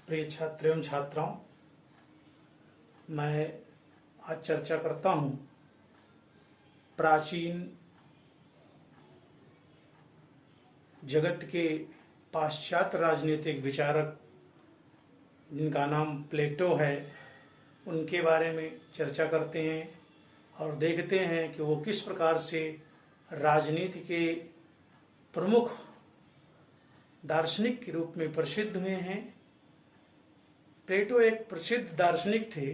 प्रिय छात्र एवं छात्राओं, मैं आज चर्चा करता हूँ प्राचीन जगत के पाश्चात्य राजनीतिक विचारक जिनका नाम प्लेटो है, उनके बारे में चर्चा करते हैं और देखते हैं कि वो किस प्रकार से राजनीति के प्रमुख दार्शनिक के रूप में प्रसिद्ध हुए हैं। प्लेटो एक प्रसिद्ध दार्शनिक थे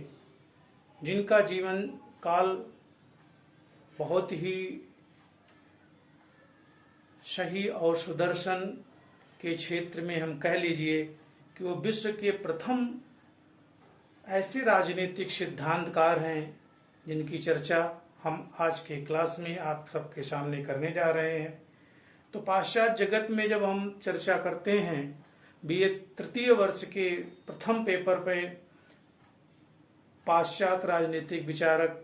जिनका जीवन काल बहुत ही सही और सुदर्शन के क्षेत्र में हम कह लीजिए कि वो विश्व के प्रथम ऐसे राजनीतिक सिद्धांतकार हैं जिनकी चर्चा हम आज के क्लास में आप सबके सामने करने जा रहे हैं। तो पाश्चात्य जगत में जब हम चर्चा करते हैं, बीए तृतीय वर्ष के प्रथम पेपर पे पाश्चात्य राजनीतिक विचारक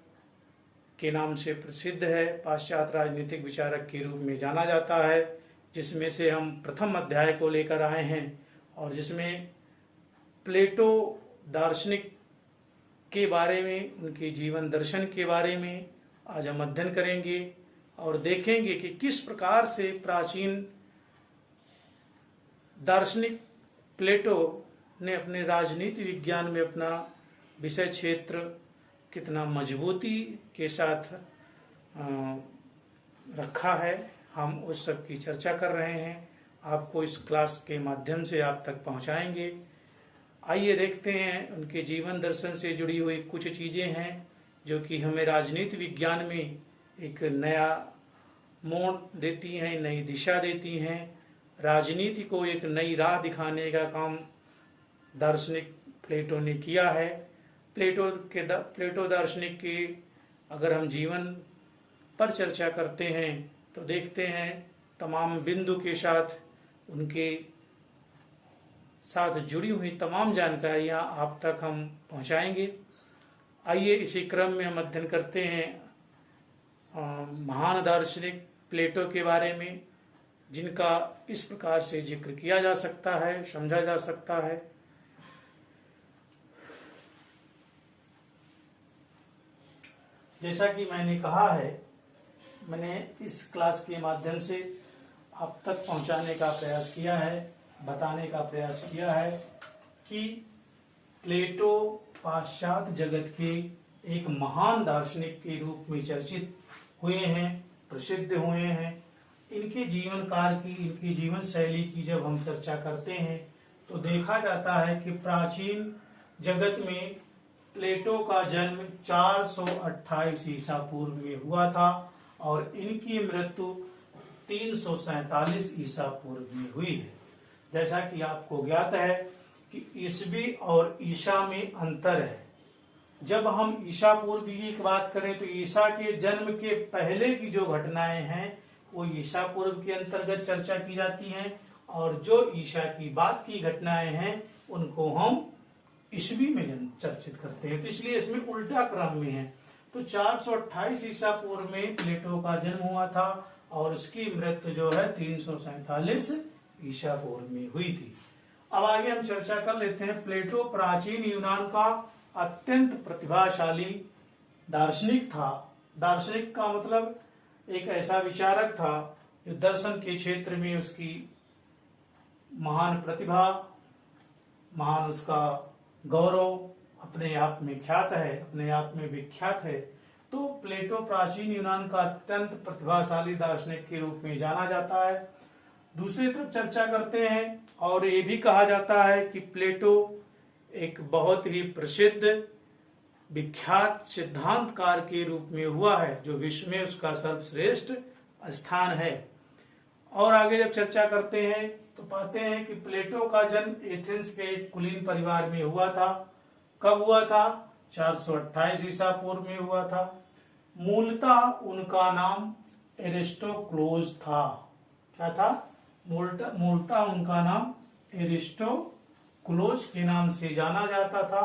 के नाम से प्रसिद्ध है, पाश्चात्य राजनीतिक विचारक के रूप में जाना जाता है, जिसमें से हम प्रथम अध्याय को लेकर आए हैं और जिसमें प्लेटो दार्शनिक के बारे में, उनके जीवन दर्शन के बारे में आज हम अध्ययन करेंगे और देखेंगे कि किस प्रकार से प्राचीन दार्शनिक प्लेटो ने अपने राजनीति विज्ञान में अपना विषय क्षेत्र कितना मजबूती के साथ रखा है। हम उस सब की चर्चा कर रहे हैं, आपको इस क्लास के माध्यम से आप तक पहुंचाएंगे। आइए देखते हैं उनके जीवन दर्शन से जुड़ी हुई कुछ चीजें हैं जो कि हमें राजनीति विज्ञान में एक नया मोड़ देती हैं, नई दिशा देती हैं। राजनीति को एक नई राह दिखाने का काम दार्शनिक प्लेटो ने किया है। प्लेटो दार्शनिक के अगर हम जीवन पर चर्चा करते हैं तो देखते हैं तमाम बिंदु के साथ उनके साथ जुड़ी हुई तमाम जानकारियां आप तक हम पहुंचाएंगे। आइए इसी क्रम में हम अध्ययन करते हैं महान दार्शनिक प्लेटो के बारे में, जिनका इस प्रकार से जिक्र किया जा सकता है, समझा जा सकता है। जैसा कि मैंने कहा है, मैंने इस क्लास के माध्यम से आप तक पहुंचाने का प्रयास किया है, बताने का प्रयास किया है कि प्लेटो पाश्चात्य जगत के एक महान दार्शनिक के रूप में चर्चित हुए हैं, प्रसिद्ध हुए हैं। इनके जीवन काल की, इनकी जीवन शैली की जब हम चर्चा करते हैं तो देखा जाता है कि प्राचीन जगत में प्लेटो का जन्म 428 ईसा पूर्व में हुआ था और इनकी मृत्यु 347 ईसा पूर्व में हुई है। जैसा कि आपको ज्ञात है कि ईसवी और ईसा में अंतर है। जब हम ईसा पूर्व की बात करें तो ईसा के जन्म के पहले की जो घटनाएं हैं वो ईसा पूर्व के अंतर्गत चर्चा की जाती हैं और जो ईसा की बाद की घटनाएं हैं उनको हम ईसवी में चर्चित करते हैं। तो इसलिए इसमें उल्टा क्रम में है। तो 428 ईसा पूर्व में प्लेटो का जन्म हुआ था और उसकी मृत्यु जो है 347 ईसा पूर्व में हुई थी। अब आगे हम चर्चा कर लेते हैं। प्लेटो प्राचीन यूनान का अत्यंत प्रतिभाशाली दार्शनिक था। दार्शनिक का मतलब एक ऐसा विचारक था जो दर्शन के क्षेत्र में उसकी महान प्रतिभा, महान उसका गौरव अपने आप में ख्यात है, अपने आप में विख्यात है। तो प्लेटो प्राचीन यूनान का अत्यंत प्रतिभाशाली दार्शनिक के रूप में जाना जाता है। दूसरी तरफ चर्चा करते हैं और ये भी कहा जाता है कि प्लेटो एक बहुत ही प्रसिद्ध विख्यात सिद्धांतकार के रूप में हुआ है, जो विश्व में उसका सर्वश्रेष्ठ स्थान है। और आगे जब चर्चा करते हैं तो पाते हैं कि प्लेटो का जन्म एथेंस के एक कुलीन परिवार में हुआ था। कब हुआ था? 428 ईसा पूर्व में हुआ था। मूलतः उनका नाम एरिस्टोक्लोज था। क्या था? मूलतः उनका नाम एरिस्टोक्लोज के नाम से जाना जाता था,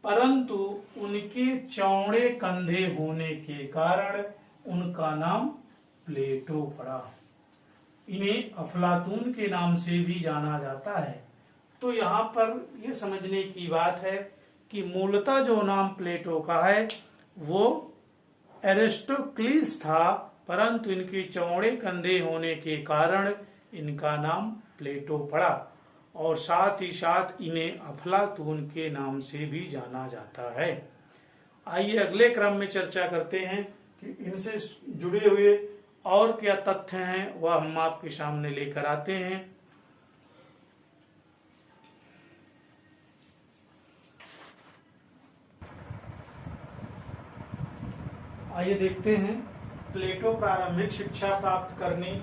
परंतु उनके चौड़े कंधे होने के कारण उनका नाम प्लेटो पड़ा। इन्हें अफलातून के नाम से भी जाना जाता है। तो यहाँ पर ये समझने की बात है कि मूलतः जो नाम प्लेटो का है वो एरिस्टोक्लीस था, परंतु इनके चौड़े कंधे होने के कारण इनका नाम प्लेटो पड़ा और साथ ही साथ इन्हें अफलातून के नाम से भी जाना जाता है। आइए अगले क्रम में चर्चा करते हैं कि इनसे जुड़े हुए और क्या तथ्य हैं, वह हम आपके सामने लेकर आते हैं। आइए देखते हैं। प्लेटो प्रारंभिक शिक्षा प्राप्त करने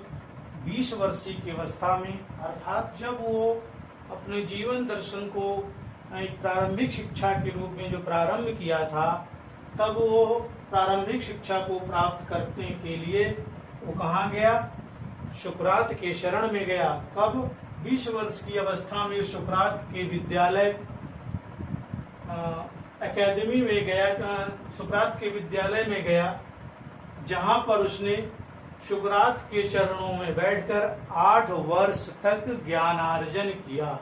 20 वर्षीय की अवस्था में, अर्थात जब वो अपने जीवन दर्शन को एक प्रारंभिक शिक्षा के रूप में जो प्रारंभ किया था, तब वो प्रारंभिक शिक्षा को प्राप्त करने के लिए वो कहाँ गया? सुकरात के शरण में गया। कब? 20 वर्ष की अवस्था में सुकरात के विद्यालय एकेडमी में गया, सुकरात के विद्यालय में गया, जहां पर उसने सुकरात के चरणों में बैठकर 8 वर्ष तक ज्ञानार्जन किया।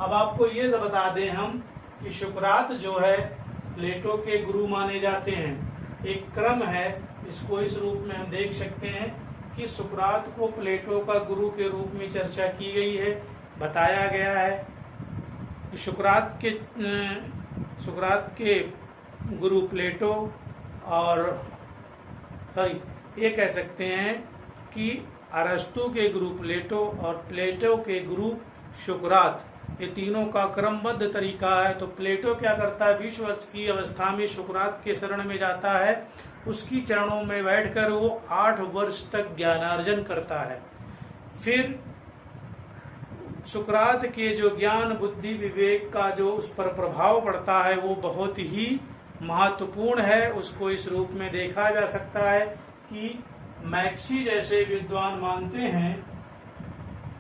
अब आपको ये बता दें हम कि सुकरात जो है प्लेटो के गुरु माने जाते हैं। एक क्रम है, इसको इस रूप में हम देख सकते हैं कि सुकरात को प्लेटो का गुरु के रूप में चर्चा की गई है। बताया गया है कि सुकरात के गुरु प्लेटो, और ये कह सकते हैं कि अरस्तु के गुरु प्लेटो और प्लेटो के गुरु सुकरात, ये तीनों का क्रमबद्ध तरीका है। तो प्लेटो क्या करता है? 20 वर्ष की अवस्था में सुकरात के शरण में जाता है, उसकी चरणों में बैठकर वो 8 वर्ष तक ज्ञानार्जन करता है। फिर सुकरात के जो ज्ञान बुद्धि विवेक का जो उस पर प्रभाव पड़ता है वो बहुत ही महत्वपूर्ण है। उसको इस रूप में देखा जा सकता है कि मैक्सी जैसे विद्वान मानते हैं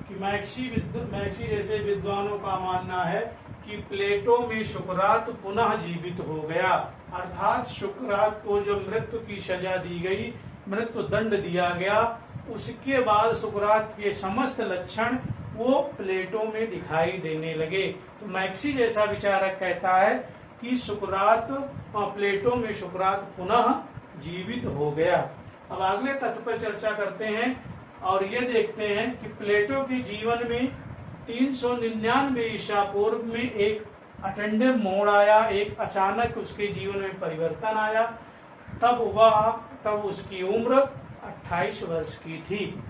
कि मैक्सी जैसे विद्वानों का मानना है कि प्लेटो में सुकरात पुनः जीवित हो गया, अर्थात सुकरात को जो मृत्यु की सजा दी गई, मृत्यु दंड दिया गया, उसके बाद सुकरात के समस्त लक्षण वो प्लेटो में दिखाई देने लगे। तो मैक्सी जैसा विचारक कहता है कि सुकरात प्लेटो में सुकरात पुनः जीवित हो गया। अब अगले तथ्य पर चर्चा करते हैं और ये देखते हैं कि प्लेटो के जीवन में 399 ईसा पूर्व में एक अटेंडिव मोड़ आया, एक अचानक उसके जीवन में परिवर्तन आया। तब उसकी उम्र 28 वर्ष की थी।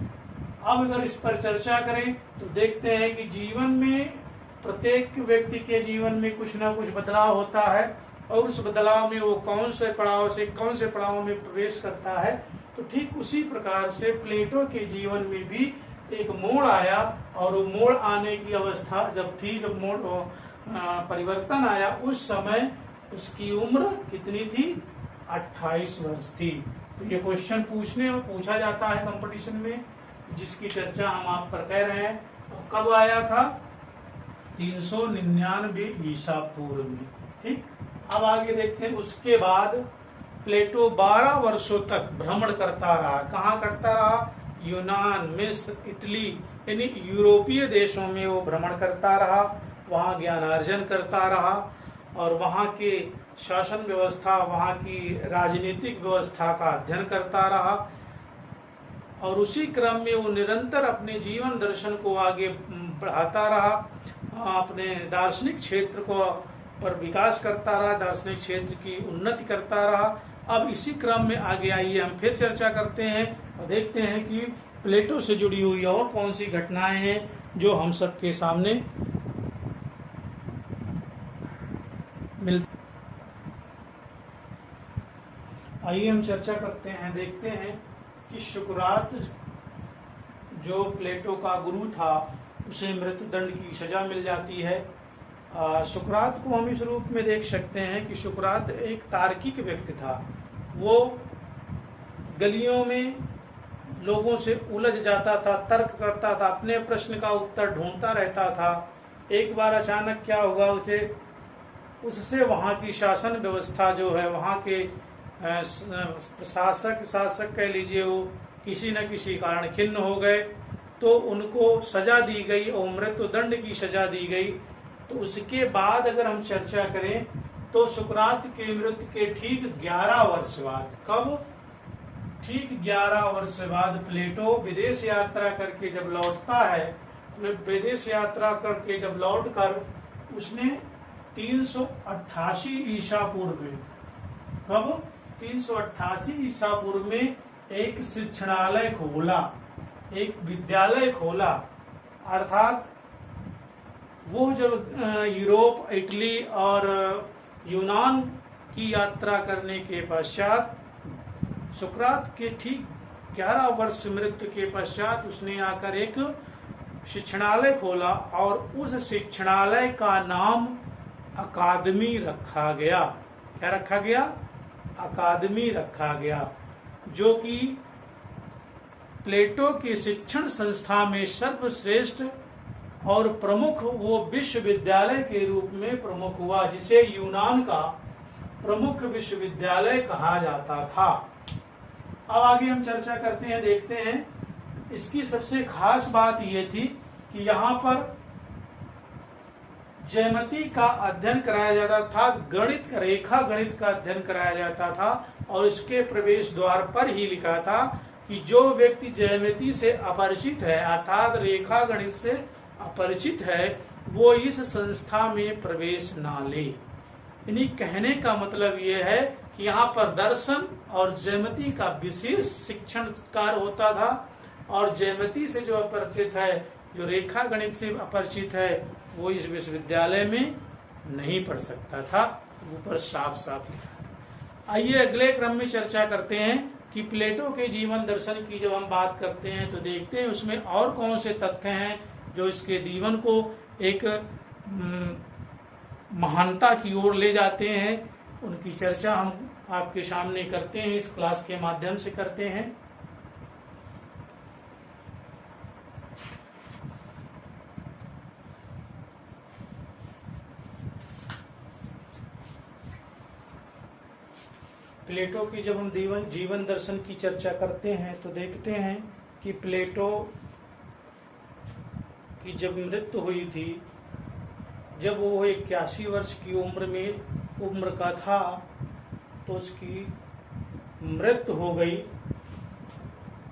अब अगर इस पर चर्चा करें तो देखते हैं कि जीवन में प्रत्येक व्यक्ति के जीवन में कुछ ना कुछ बदलाव होता है और उस बदलाव में वो कौन से पड़ाव में प्रवेश करता है। तो ठीक उसी प्रकार से प्लेटो के जीवन में भी एक मोड़ आया और वो मोड़ आने की अवस्था जब मोड़ परिवर्तन आया, उस समय उसकी उम्र कितनी थी? 28 वर्ष थी। तो ये क्वेश्चन पूछा जाता है कंपटीशन में, जिसकी चर्चा हम आप पर कह रहे हैं। तो कब आया था? 399 ईसा पूर्व में। ठीक, अब आगे देखते हैं। उसके बाद प्लेटो 12 वर्षों तक भ्रमण करता रहा। कहाँ करता रहा? यूनान, मिस्र, इटली, यानी यूरोपीय देशों में वो भ्रमण करता रहा, वहाँ ज्ञानार्जन करता रहा और वहाँ के शासन व्यवस्था, वहाँ की राजनीतिक व्यवस्था का अध्ययन करता रहा। और उसी क्रम में वो निरंतर अपने जीवन दर्शन को आगे बढ़ाता रहा, अपने दार्शनिक क्षेत्र को पर विकास करता रहा, दार्शनिक क्षेत्र की उन्नति करता रहा। अब इसी क्रम में आगे आइए हम फिर चर्चा करते हैं और देखते हैं कि प्लेटो से जुड़ी हुई और कौन सी घटनाएं हैं जो हम सबके सामने मिलती। आइए हम चर्चा करते हैं, देखते हैं कि सुकरात जो प्लेटो का गुरु था उसे मृत्युदंड की सजा मिल जाती है। सुकरात को हम इस रूप में देख सकते हैं कि सुकरात एक तार्किक व्यक्ति था। वो गलियों में लोगों से उलझ जाता था, तर्क करता था, अपने प्रश्न का उत्तर ढूंढता रहता था। एक बार अचानक क्या हुआ, उससे वहाँ की शासन व्यवस्था जो है, वहाँ के शासक कह लीजिए, वो किसी न किसी कारण खिन्न हो गए, तो उनको सजा दी गई और मृत्युदंड की सजा दी गई। तो उसके बाद अगर हम चर्चा करें तो सुकरात के मृत्यु के ठीक 11 वर्ष बाद, कब? ठीक 11 वर्ष बाद प्लेटो विदेश यात्रा करके जब लौटता है, विदेश यात्रा करके जब लौट कर उसने 388 ईसा पूर्व में, कब? 388 ईसा पूर्व में एक शिक्षणालय खोला, एक विद्यालय खोला। अर्थात वो जब यूरोप, इटली और यूनान की यात्रा करने के पश्चात सुकरात के ठीक 11 वर्ष मृत्यु के पश्चात उसने आकर एक शिक्षणालय खोला और उस शिक्षणालय का नाम अकादमी रखा गया। क्या रखा गया? अकादमी रखा गया, जो कि प्लेटो के शिक्षण संस्था में सर्वश्रेष्ठ और प्रमुख वो विश्वविद्यालय के रूप में प्रमुख हुआ, जिसे यूनान का प्रमुख विश्वविद्यालय कहा जाता था। अब आगे हम चर्चा करते हैं, देखते हैं। इसकी सबसे खास बात यह थी कि यहाँ पर ज्यामिति का अध्ययन कराया जाता था, गणित, रेखा गणित का अध्ययन कराया जाता था, और इसके प्रवेश द्वार पर ही लिखा था कि जो व्यक्ति ज्यामिति से अपरिचित है, अर्थात रेखा गणित से अपरिचित है, वो इस संस्था में प्रवेश ना ले। यानी कहने का मतलब ये है कि यहाँ पर दर्शन और ज्यामिति का विशेष शिक्षण कार्य होता था, और ज्यामिति से जो अपरिचित है, जो रेखा गणित से अपरिचित है, वो इस विश्वविद्यालय में नहीं पढ़ सकता था। ऊपर साफ साफ लिखा। आइए अगले क्रम में चर्चा करते हैं कि प्लेटो के जीवन दर्शन की जब हम बात करते हैं तो देखते हैं उसमें और कौन से तथ्य हैं जो इसके जीवन को एक महानता की ओर ले जाते हैं। उनकी चर्चा हम आपके सामने करते हैं, इस क्लास के माध्यम से करते हैं। प्लेटो की जब हम जीवन दर्शन की चर्चा करते हैं तो देखते हैं कि प्लेटो की जब मृत्यु हुई थी, जब वो 81 वर्ष की उम्र का था, तो उसकी मृत्यु हो गई।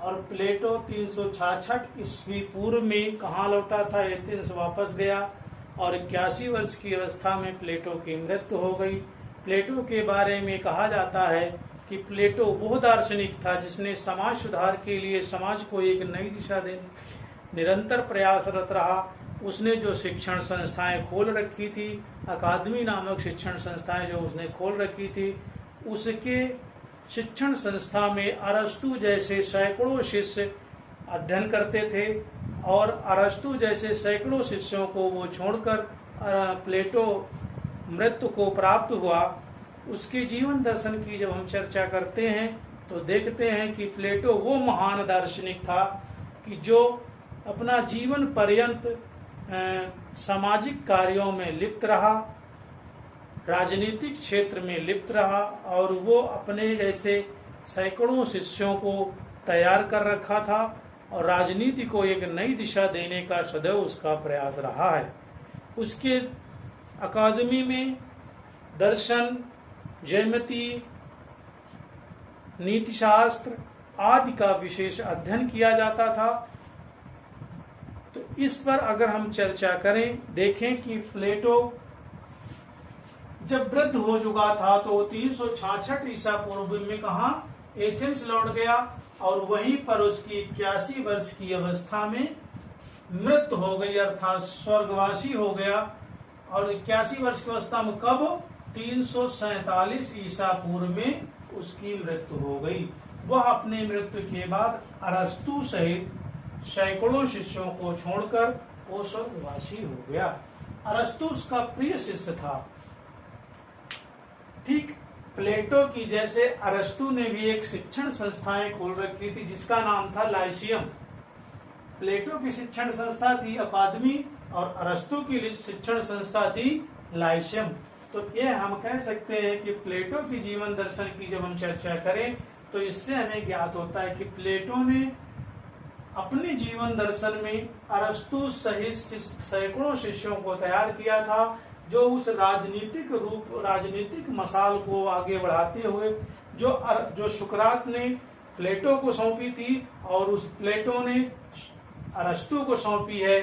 और प्लेटो 366 ईस्वी पूर्व में कहाँ लौटा था? एथेंस वापस गया, और 81 वर्ष की अवस्था में प्लेटो की मृत्यु हो गई। प्लेटो के बारे में कहा जाता है कि प्लेटो वो दार्शनिक था जिसने समाज सुधार के लिए समाज को एक नई दिशा देने निरंतर प्रयासरत रहा। उसने जो शिक्षण संस्थाएं खोल रखी थी, अकादमी नामक शिक्षण संस्थाएं जो उसने खोल रखी थी, उसके शिक्षण संस्था में अरस्तु जैसे सैकड़ों शिष्य अध्ययन करते थे, और अरस्तु जैसे सैकड़ों शिष्यों को वो छोड़कर प्लेटो मृत्यु को प्राप्त हुआ। उसके जीवन दर्शन की जब हम चर्चा करते हैं तो देखते हैं कि प्लेटो वो महान दार्शनिक था कि जो अपना जीवन पर्यंत सामाजिक कार्यों में लिप्त रहा, राजनीतिक क्षेत्र में लिप्त रहा, और वो अपने जैसे सैकड़ों शिष्यों को तैयार कर रखा था, और राजनीति को एक नई दिशा देने का सदैव उसका प्रयास रहा है। उसके अकादमी में दर्शन, ज्यामिति, नीतिशास्त्र आदि का विशेष अध्ययन किया जाता था। तो इस पर अगर हम चर्चा करें, देखें कि प्लेटो जब वृद्ध हो चुका था तो 366 ईसा पूर्व में कहा? एथेंस लौट गया, और वहीं पर उसकी 81 वर्ष की अवस्था में मृत्यु हो गई, अर्थात स्वर्गवासी हो गया। और 81 वर्ष की अवस्था में कब? 347 ईसा पूर्व में उसकी मृत्यु हो गई। वह अपने मृत्यु के बाद अरस्तु सहित सैकड़ों शिष्यों को छोड़कर वो स्वर्गवासी हो गया। अरस्तु उसका प्रिय शिष्य था। ठीक प्लेटो की जैसे अरस्तु ने भी एक शिक्षण संस्थाएं खोल रखी थी जिसका नाम था लाइसियम। प्लेटो की शिक्षण संस्था थी अकादमी, और अरस्तु की शिक्षण संस्था थी लाइसियम। तो ये हम कह सकते हैं कि प्लेटो की जीवन दर्शन की जब हम चर्चा करें तो इससे हमें ज्ञात होता है कि प्लेटो ने अपने जीवन दर्शन में अरस्तु सहित सैकड़ों शिष्यों को तैयार किया था, जो उस राजनीतिक मसाल को आगे बढ़ाते हुए जो सुकरात ने प्लेटो को सौंपी थी और उस प्लेटो ने अरस्तु को सौंपी है,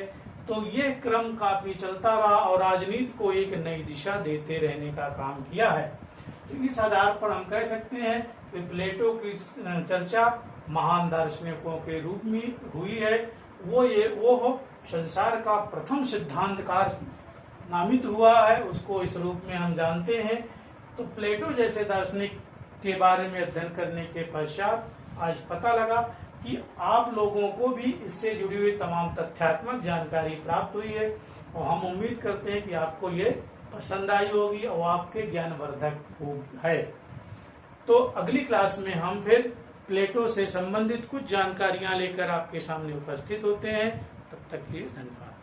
तो ये क्रम काफी चलता रहा और राजनीति को एक नई दिशा देते रहने का काम किया है। तो इस आधार पर हम कह सकते हैं कि प्लेटो की चर्चा महान दार्शनिकों के रूप में हुई है। वो संसार का प्रथम सिद्धांतकार नामित हुआ है, उसको इस रूप में हम जानते हैं। तो प्लेटो जैसे दार्शनिक के बारे में अध्ययन करने के पश्चात आज पता लगा कि आप लोगों को भी इससे जुड़ी हुई तमाम तथ्यात्मक जानकारी प्राप्त हुई है, और हम उम्मीद करते हैं कि आपको ये पसंद आई होगी और आपके ज्ञानवर्धक है। तो अगली क्लास में हम फिर प्लेटो से संबंधित कुछ जानकारियां लेकर आपके सामने उपस्थित होते हैं। तब तक के लिए धन्यवाद।